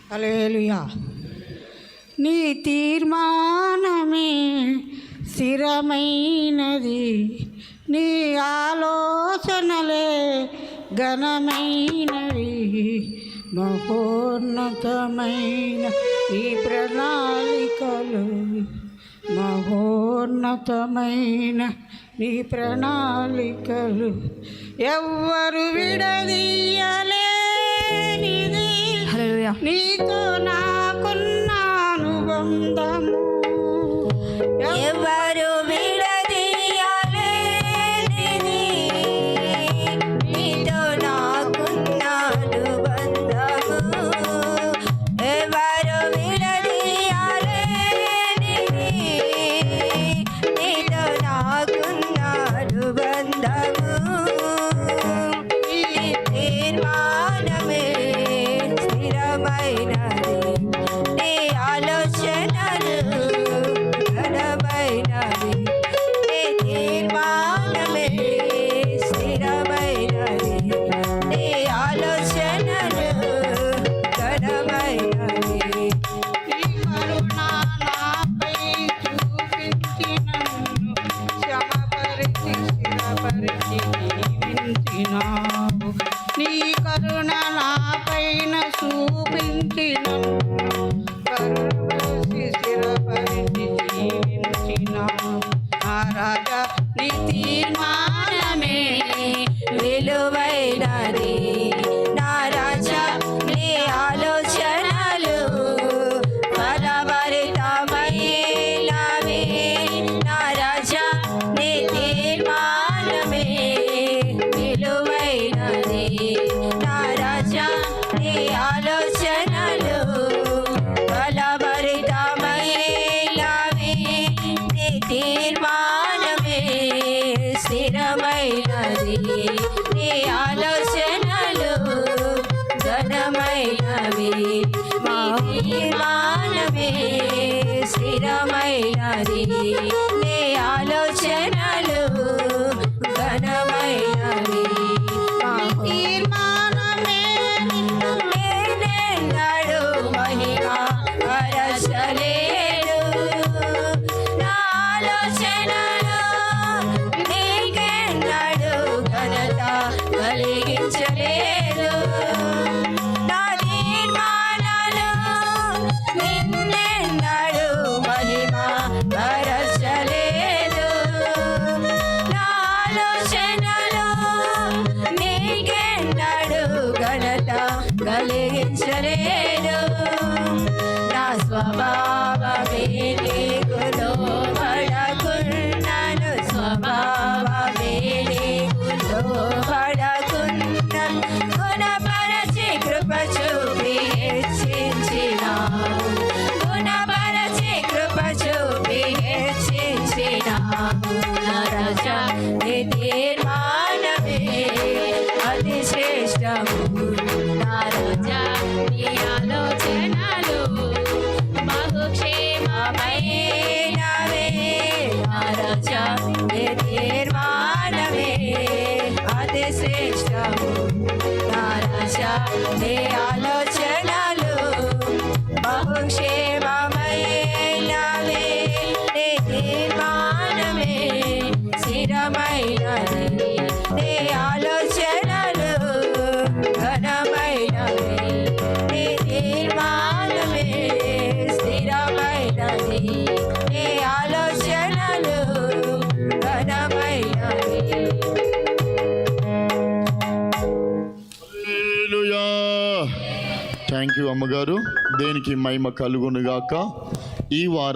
హల్లెలూయా. నీ తీర్మానమే స్థిరమైనది, నీ ఆలోచనలే ఘనమైనవి, మహోన్నతమైన నీ ప్రణాళికలు, మహోన్నతమైన నీ ప్రణాళికలు ఎవ్వరు విడదీయలేనిది. నీతో నాకున్న అనుబంధము ఎవరు విడదీయలేనిది, నీతో నాకున్న అనుబంధము. ఎవరు విడదీయలేనిది, నీతో నాకున్న అనుబంధము. ఈ తీర్మానమే స్థిరమైనది, నీ ఆలోచనలు ఘనమైనవి. నీ తీర్మానమే స్థిరమైనది, నీ ఆలోచనలు ఘనమైనవి. నీ కరుణ నాపై చూపించి నన్ను శ్రమపరిచి స్థిరపరిచి దీవించినావు. నీ కరుణ నాపైన చూపించి నన్ను కరుణపరిచి స్థిరపరిచి దీవించినావు. నా రాజా నీ తీర్మానమే విలువైనది, నా రాజా నీ ఆలోచనలు ఫలభరితమైనవి. నా రాజా నీ తీర్మానమే విలువైనది, నా రాజా నీ ఆలోచనలు ఫలభరితమైనవి. నీ తీర్మానమే స్థిరమైనది, నీ ఆలోచనలు ఘనమైనవి. మా తీర్మానమే స్థిరమైనది, నీ ఆలోచనలు ఘనమైనవి. మా తీర్మానమే నేనెన్నడూ మహిమ పరచలేను, నా ఆలోచనలు నీకెన్నడూ ఘనత కలిగించలేదు. నా తీర్మానాలు నిన్నెన్నడూ మహిమ పరచలేదు, నా ఆలోచనలు నీకెన్నడూ ఘనత కలిగించలేదు. నా స్వభావమే నీకు లోబడకున్నాను, స్వభావమే నీకు లోబడకున్నాను. గుణపరచి కృప చూపి హెచ్చించినావు, గుణపరచి కృప చూపి హెచ్చించినావు. నా రాజా నీ తీర్మానమే అతి శ్రేష్టము, నా రాజా నీ ఆలోచనలు బహుక్షేమమైనవే. నా రాజా నీ తీర్మానమే అతి శ్రేష్టము, నా రాజా నీ ఆలోచనలు బహుక్షేమమైనవే. నీ తీర్మానమే స్థిరమైనది, నీ ఆలోచనలు ఘనమైనవి. నీ తీర్మానమే స్థిరమైనది, నీ ఆలోచనలు ఘనమైనవి. హల్లెలూయా. థ్యాంక్ యూ అమ్మగారు. దేనికి మహిమ కలుగునుగాక. ఈ వారం